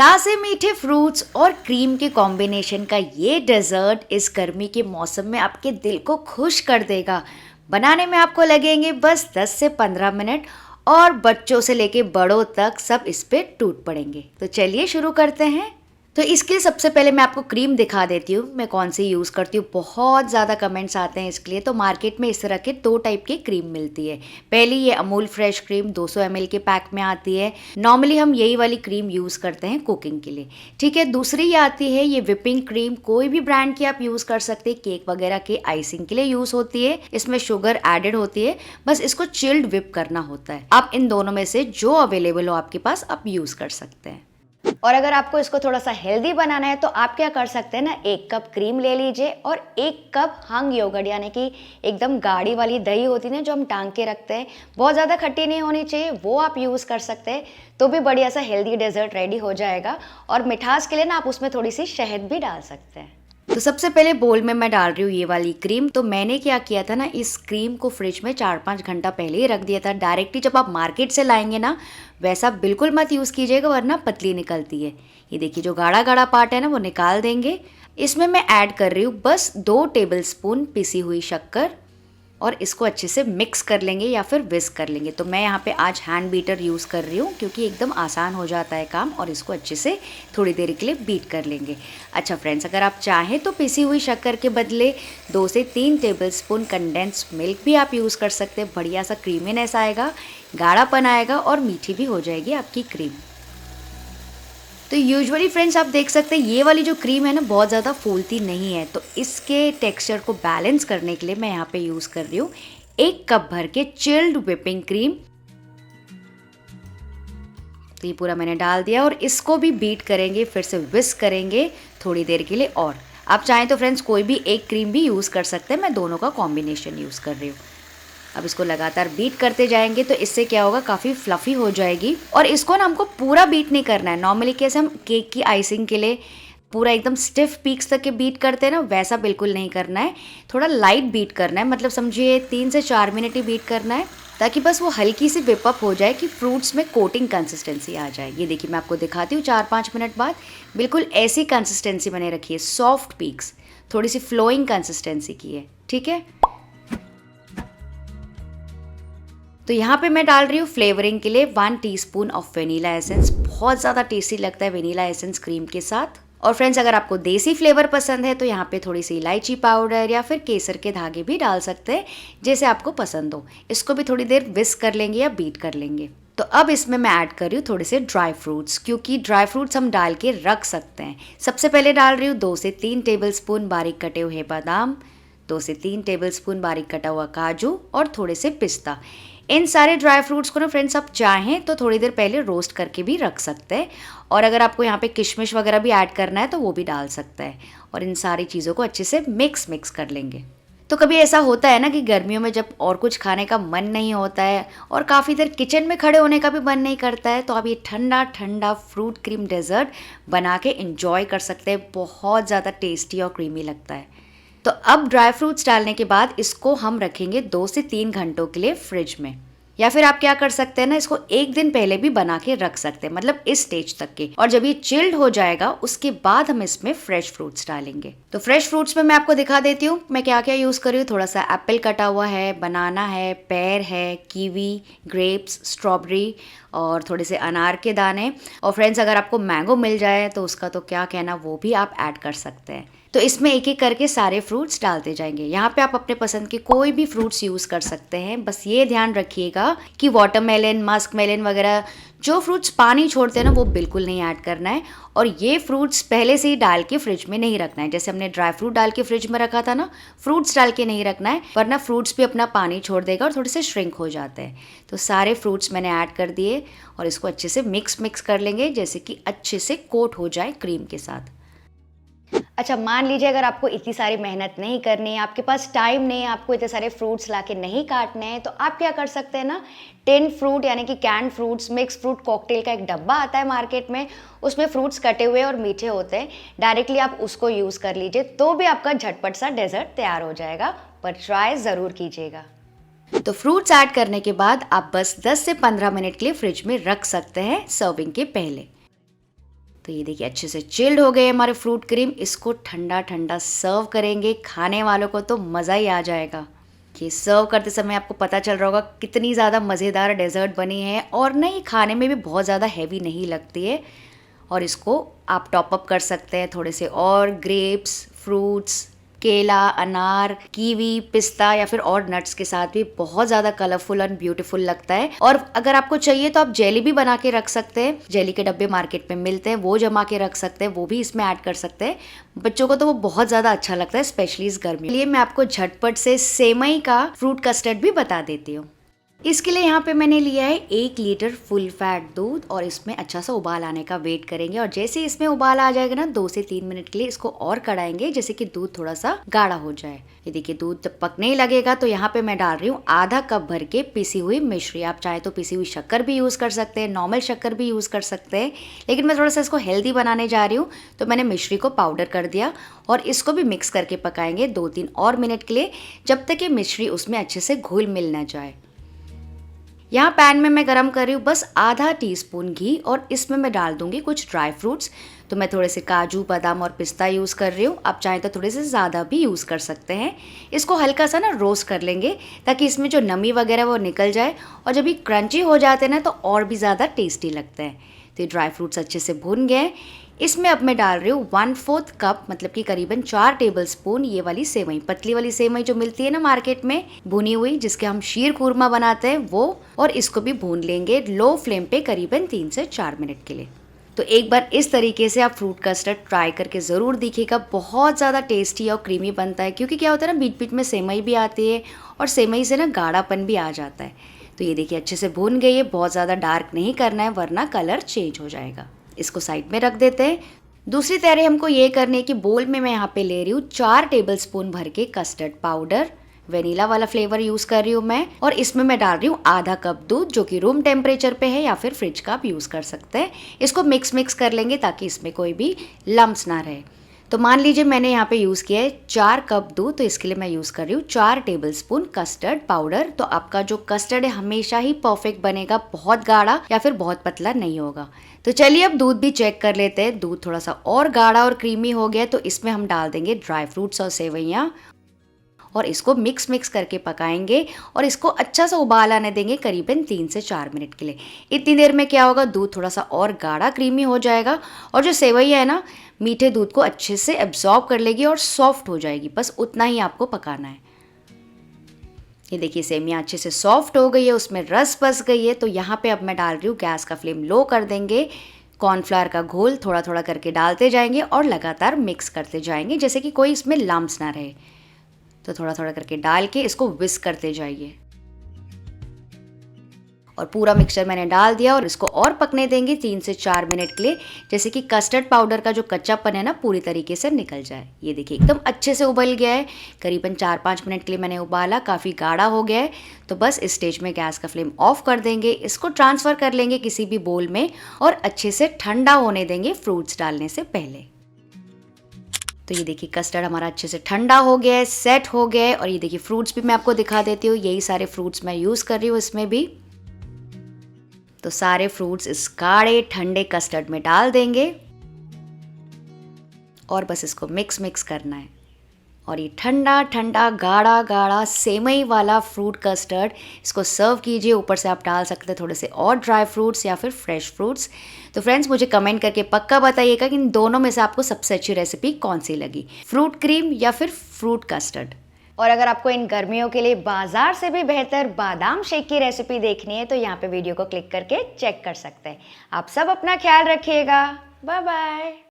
ताज़े मीठे फ्रूट्स और क्रीम के कॉम्बिनेशन का ये डेजर्ट इस गर्मी के मौसम में आपके दिल को खुश कर देगा। बनाने में आपको लगेंगे बस 10 से 15 मिनट और बच्चों से लेके बड़ों तक सब इस पे टूट पड़ेंगे। तो चलिए शुरू करते हैं। तो इसके लिए सबसे पहले मैं आपको क्रीम दिखा देती हूँ मैं कौन सी यूज़ करती हूँ। बहुत ज़्यादा कमेंट्स आते हैं इसके लिए। तो मार्केट में इस तरह के 2 टाइप की क्रीम मिलती है। पहली ये अमूल फ्रेश क्रीम 200 ml के पैक में आती है। नॉर्मली हम यही वाली क्रीम यूज़ करते हैं कुकिंग के लिए, ठीक है। दूसरी ये आती है ये विपिंग क्रीम, कोई भी ब्रांड की आप यूज़ कर सकते हैं। केक वगैरह के आइसिंग के लिए यूज़ होती है। इसमें शुगर एडेड होती है, बस इसको चिल्ड विप करना होता है। आप इन दोनों में से जो अवेलेबल हो आपके पास आप यूज़ कर सकते हैं। और अगर आपको इसको थोड़ा सा हेल्दी बनाना है तो आप क्या कर सकते हैं ना, 1 कप क्रीम ले लीजिए और 1 कप हंग योगर्ट यानी कि एकदम गाढ़ी वाली दही होती है ना जो हम टांग के रखते हैं, बहुत ज़्यादा खट्टी नहीं होनी चाहिए, वो आप यूज़ कर सकते हैं। तो भी बढ़िया सा हेल्दी डेजर्ट रेडी हो जाएगा। और मिठास के लिए ना आप उसमें थोड़ी सी शहद भी डाल सकते हैं। तो सबसे पहले बोल में मैं डाल रही हूँ ये वाली क्रीम। तो मैंने क्या किया था ना, इस क्रीम को फ्रिज में 4-5 घंटा पहले ही रख दिया था। डायरेक्टली जब आप मार्केट से लाएंगे ना वैसा बिल्कुल मत यूज़ कीजिएगा वरना पतली निकलती है। ये देखिए जो गाढ़ा गाढ़ा पार्ट है ना वो निकाल देंगे। इसमें मैं ऐड कर रही हूँ बस 2 टेबलस्पून पिसी हुई शक्कर और इसको अच्छे से मिक्स कर लेंगे या फिर विस्क कर लेंगे। तो मैं यहाँ पे आज हैंड बीटर यूज़ कर रही हूँ क्योंकि एकदम आसान हो जाता है काम। और इसको अच्छे से थोड़ी देर के लिए बीट कर लेंगे। अच्छा फ्रेंड्स, अगर आप चाहें तो पिसी हुई शक्कर के बदले 2 से 3 टेबलस्पून कंडेंस मिल्क भी आप यूज़ कर सकते हैं। बढ़िया सा क्रीमीनेस आएगा, गाढ़ापन आएगा और मीठी भी हो जाएगी आपकी क्रीम। तो यूजुअली फ्रेंड्स आप देख सकते हैं ये वाली जो क्रीम है ना बहुत ज़्यादा फूलती नहीं है। तो इसके टेक्सचर को बैलेंस करने के लिए मैं यहाँ पे यूज़ कर रही हूँ 1 कप भर के चिल्ड व्हिपिंग क्रीम। तो ये पूरा मैंने डाल दिया और इसको भी बीट करेंगे, फिर से विस्क करेंगे थोड़ी देर के लिए। और आप चाहें तो फ्रेंड्स कोई भी एक क्रीम भी यूज़ कर सकते हैं, मैं दोनों का कॉम्बिनेशन यूज़ कर रही हूँ। अब इसको लगातार बीट करते जाएंगे तो इससे क्या होगा, काफ़ी फ्लफ़ी हो जाएगी। और इसको ना हमको पूरा बीट नहीं करना है। नॉर्मली कैसे हम केक की आइसिंग के लिए पूरा एकदम स्टिफ पीक्स तक के बीट करते हैं ना, वैसा बिल्कुल नहीं करना है। थोड़ा लाइट बीट करना है, मतलब समझिए 3 से 4 मिनट ही बीट करना है ताकि बस वो हल्की सी विप अप हो जाए कि फ्रूट्स में कोटिंग कंसिस्टेंसी आ जाए। ये देखिए मैं आपको दिखाती हूँ 4-5 मिनट बाद बिल्कुल ऐसी कंसिस्टेंसी बने रखी है, सॉफ्ट पीक्स, थोड़ी सी फ्लोइंग कंसिस्टेंसी की है, ठीक है। तो यहाँ पे मैं डाल रही हूँ फ्लेवरिंग के लिए 1 टीस्पून ऑफ वेनीला एसेंस। बहुत ज़्यादा टेस्टी लगता है वेनीला एसेंस क्रीम के साथ। और फ्रेंड्स अगर आपको देसी फ्लेवर पसंद है तो यहाँ पे थोड़ी सी इलायची पाउडर या फिर केसर के धागे भी डाल सकते हैं, जैसे आपको पसंद हो। इसको भी थोड़ी देर विस्क कर लेंगे या बीट कर लेंगे। तो अब इसमें मैं ऐड कर रही हूँ थोड़े से ड्राई फ्रूट्स, क्योंकि ड्राई फ्रूट्स हम डाल के रख सकते हैं। सबसे पहले डाल रही हूँ 2 से 3 टेबलस्पून बारीक कटे हुए बादाम, 2 से 3 टेबलस्पून बारीक कटा हुआ काजू और थोड़े से पिस्ता। इन सारे ड्राई फ्रूट्स को ना फ्रेंड्स आप चाहें तो थोड़ी देर पहले रोस्ट करके भी रख सकते हैं। और अगर आपको यहाँ पे किशमिश वगैरह भी ऐड करना है तो वो भी डाल सकता है। और इन सारी चीज़ों को अच्छे से मिक्स कर लेंगे। तो कभी ऐसा होता है ना कि गर्मियों में जब और कुछ खाने का मन नहीं होता है और काफ़ी देर किचन में खड़े होने का भी मन नहीं करता है, तो आप ये ठंडा ठंडा फ्रूट क्रीम डेजर्ट बना के इंजॉय कर सकते हैं। बहुत ज़्यादा टेस्टी और क्रीमी लगता है। तो अब ड्राई फ्रूट्स डालने के बाद इसको हम रखेंगे 2 से 3 घंटों के लिए फ्रिज में। या फिर आप क्या कर सकते हैं ना, इसको 1 दिन पहले भी बना के रख सकते हैं, मतलब इस स्टेज तक के। और जब ये चिल्ड हो जाएगा उसके बाद हम इसमें फ्रेश फ्रूट्स डालेंगे। तो फ्रेश फ्रूट्स में मैं आपको दिखा देती हूँ मैं क्या क्या यूज़ कर रही हूँ। थोड़ा सा एप्पल कटा हुआ है, बनाना है, पेयर है, कीवी, ग्रेप्स, स्ट्रॉबेरी और थोड़े से अनार के दाने। और फ्रेंड्स अगर आपको मैंगो मिल जाए तो उसका तो क्या कहना, वो भी आप ऐड कर सकते हैं। तो इसमें एक एक करके सारे फ्रूट्स डालते जाएंगे। यहाँ पे आप अपने पसंद के कोई भी फ्रूट्स यूज़ कर सकते हैं। बस ये ध्यान रखिएगा कि वाटरमेलन, मस्क मेलन वगैरह जो फ्रूट्स पानी छोड़ते हैं ना वो बिल्कुल नहीं ऐड करना है। और ये फ्रूट्स पहले से ही डाल के फ्रिज में नहीं रखना है। जैसे हमने ड्राई फ्रूट डाल के फ्रिज में रखा था ना, फ्रूट्स डाल के नहीं रखना है, वरना फ्रूट्स भी अपना पानी छोड़ देगा और थोड़े से श्रिंक हो जाते हैं। तो सारे फ्रूट्स मैंने ऐड कर दिए और इसको अच्छे से मिक्स कर लेंगे, जैसे कि अच्छे से कोट हो जाए क्रीम के साथ। अच्छा मान लीजिए अगर आपको इतनी सारी मेहनत नहीं करनी है, आपके पास टाइम नहीं है, आपको इतने सारे फ्रूट्स लाके नहीं काटने हैं, तो आप क्या कर सकते हैं ना, टिन फ्रूट यानी कि canned fruits, mix fruit cocktail का एक डब्बा आता है मार्केट में, उसमें फ्रूट्स कटे हुए और मीठे होते हैं। डायरेक्टली आप उसको यूज़ कर लीजिए तो भी आपका झटपट सा डेजर्ट तैयार हो जाएगा। पर ट्राई ज़रूर कीजिएगा। तो फ्रूट्स ऐड करने के बाद आप बस 10 से 15 मिनट के लिए फ्रिज में रख सकते हैं सर्विंग के पहले। तो ये देखिए अच्छे से चिल्ड हो गए हमारे फ्रूट क्रीम। इसको ठंडा ठंडा सर्व करेंगे, खाने वालों को तो मज़ा ही आ जाएगा। कि सर्व करते समय आपको पता चल रहा होगा कितनी ज़्यादा मज़ेदार डेज़र्ट बनी है, और ना ये खाने में भी बहुत ज़्यादा हैवी नहीं लगती है। और इसको आप टॉप अप कर सकते हैं थोड़े से और ग्रेप्स, फ्रूट्स, केला, अनार, कीवी, पिस्ता या फिर और नट्स के साथ भी बहुत ज़्यादा कलरफुल एंड ब्यूटीफुल लगता है। और अगर आपको चाहिए तो आप जेली भी बना के रख सकते हैं। जेली के डब्बे मार्केट में मिलते हैं, वो जमा के रख सकते हैं, वो भी इसमें ऐड कर सकते हैं। बच्चों को तो वो बहुत ज़्यादा अच्छा लगता है, स्पेशली इस गर्मी के लिए। मैं आपको झटपट से सेवई का फ्रूट कस्टर्ड भी बता देती हूँ। इसके लिए यहाँ पे मैंने लिया है 1 लीटर फुल फैट दूध, और इसमें अच्छा सा उबाल आने का वेट करेंगे। और जैसे इसमें उबाल आ जाएगा ना 2 से 3 मिनट के लिए इसको और कढ़ाएंगे, जैसे कि दूध थोड़ा सा गाढ़ा हो जाए। ये देखिए दूध जब पकने ही लगेगा तो यहाँ पे मैं डाल रही हूँ आधा कप भर के पिसी हुई मिश्री। आप चाहे तो पिसी हुई शक्कर भी यूज़ कर सकते हैं, नॉर्मल शक्कर भी यूज़ कर सकते हैं, लेकिन मैं थोड़ा सा इसको हेल्दी बनाने जा रही हूँ तो मैंने मिश्री को पाउडर कर दिया। और इसको भी मिक्स करके पकाएंगे 2-3 और मिनट के लिए, जब तक ये मिश्री उसमें अच्छे से घुल मिल ना जाए। यहाँ पैन में मैं गरम कर रही हूँ बस आधा टीस्पून घी, और इसमें मैं डाल दूंगी कुछ ड्राई फ्रूट्स। तो मैं थोड़े से काजू, बादाम और पिस्ता यूज़ कर रही हूँ। आप चाहें तो थोड़े से ज़्यादा भी यूज़ कर सकते हैं। इसको हल्का सा ना रोस्ट कर लेंगे ताकि इसमें जो नमी वगैरह वो निकल जाए, और जब ये क्रंची हो जाते हैं ना तो और भी ज़्यादा टेस्टी लगते हैं। तो ये ड्राई फ्रूट्स अच्छे से भुन गए। इसमें अब मैं डाल रही हूँ 1/4 कप, मतलब कि करीबन 4 टेबलस्पून ये वाली सेवई, पतली वाली सेवई जो मिलती है ना मार्केट में, भुनी हुई, जिसके हम शीर खुरमा बनाते हैं वो। और इसको भी भून लेंगे लो फ्लेम पे करीबन 3 से 4 मिनट के लिए। तो एक बार इस तरीके से आप फ्रूट कस्टर्ड ट्राई करके ज़रूर देखिएगा। बहुत ज़्यादा टेस्टी और क्रीमी बनता है, क्योंकि क्या होता है ना, बीच बीच में सेवई भी आती है और सेवई से ना गाढ़ापन भी आ जाता है। तो ये देखिए अच्छे से भून गई है। बहुत ज़्यादा डार्क नहीं करना है वरना कलर चेंज हो जाएगा। इसको साइड में रख देते हैं। दूसरी तैयारी हमको ये करनी है कि बोल में मैं यहाँ पे ले रही हूँ 4 टेबलस्पून भर के कस्टर्ड पाउडर। वेनिला वाला फ्लेवर यूज़ कर रही हूँ मैं। और इसमें मैं डाल रही हूँ आधा कप दूध, जो कि रूम टेम्परेचर पे है या फिर फ्रिज का आप यूज़ कर सकते हैं। इसको मिक्स कर लेंगे ताकि इसमें कोई भी लम्स ना रहे। तो मान लीजिए मैंने यहाँ पे यूज़ किया है 4 कप दूध, तो इसके लिए मैं यूज़ कर रही हूँ 4 टेबलस्पून कस्टर्ड पाउडर। तो आपका जो कस्टर्ड है हमेशा ही परफेक्ट बनेगा, बहुत गाढ़ा या फिर बहुत पतला नहीं होगा। तो चलिए अब दूध भी चेक कर लेते हैं। दूध थोड़ा सा और गाढ़ा और क्रीमी हो गया, तो इसमें हम डाल देंगे ड्राई फ्रूट्स और सेवइयाँ, और इसको मिक्स करके पकाएंगे। और इसको अच्छा सा उबाल आने देंगे करीबन 3 से 4 मिनट के लिए। इतनी देर में क्या होगा, दूध थोड़ा सा और गाढ़ा क्रीमी हो जाएगा, और जो सेवई है ना मीठे दूध को अच्छे से एब्जॉर्ब कर लेगी और सॉफ्ट हो जाएगी। बस उतना ही आपको पकाना है। ये देखिए सेमियाँ अच्छे से सॉफ्ट हो गई है, उसमें रस बस गई है। तो यहाँ पे अब मैं डाल रही हूँ, गैस का फ्लेम लो कर देंगे। कॉर्नफ्लावर का घोल थोड़ा थोड़ा करके डालते जाएंगे और लगातार मिक्स करते जाएंगे, जैसे कि कोई इसमें लम्स ना रहे। तो थोड़ा थोड़ा करके डाल के इसको विस्क करते जाइए। और पूरा मिक्सचर मैंने डाल दिया, और इसको और पकने देंगे 3 से 4 मिनट के लिए, जैसे कि कस्टर्ड पाउडर का जो कच्चापन है ना पूरी तरीके से निकल जाए। ये देखिए एकदम अच्छे से उबल गया है। करीबन 4-5 मिनट के लिए मैंने उबाला, काफ़ी गाढ़ा हो गया है। तो बस इस स्टेज में गैस का फ्लेम ऑफ कर देंगे। इसको ट्रांसफ़र कर लेंगे किसी भी बोल में, और अच्छे से ठंडा होने देंगे फ्रूट्स डालने से पहले। तो ये देखिए कस्टर्ड हमारा अच्छे से ठंडा हो गया है, सेट हो गया है। और ये देखिए फ्रूट्स भी मैं आपको दिखा देती हूँ। यही सारे फ्रूट्स मैं यूज़ कर रही हूँ इसमें भी। तो सारे फ्रूट्स इस गाढ़े ठंडे कस्टर्ड में डाल देंगे, और बस इसको मिक्स करना है। और ये ठंडा ठंडा गाढ़ा गाढ़ा सेवई वाला फ्रूट कस्टर्ड, इसको सर्व कीजिए। ऊपर से आप डाल सकते हैं थोड़े से और ड्राई फ्रूट्स या फिर फ्रेश फ्रूट्स। तो फ्रेंड्स मुझे कमेंट करके पक्का बताइएगा कि इन दोनों में से आपको सबसे अच्छी रेसिपी कौन सी लगी, फ्रूट क्रीम या फिर फ्रूट कस्टर्ड। और अगर आपको इन गर्मियों के लिए बाजार से भी बेहतर बादाम शेक की रेसिपी देखनी है तो यहाँ पे वीडियो को क्लिक करके चेक कर सकते हैं। आप सब अपना ख्याल रखिएगा। Bye bye.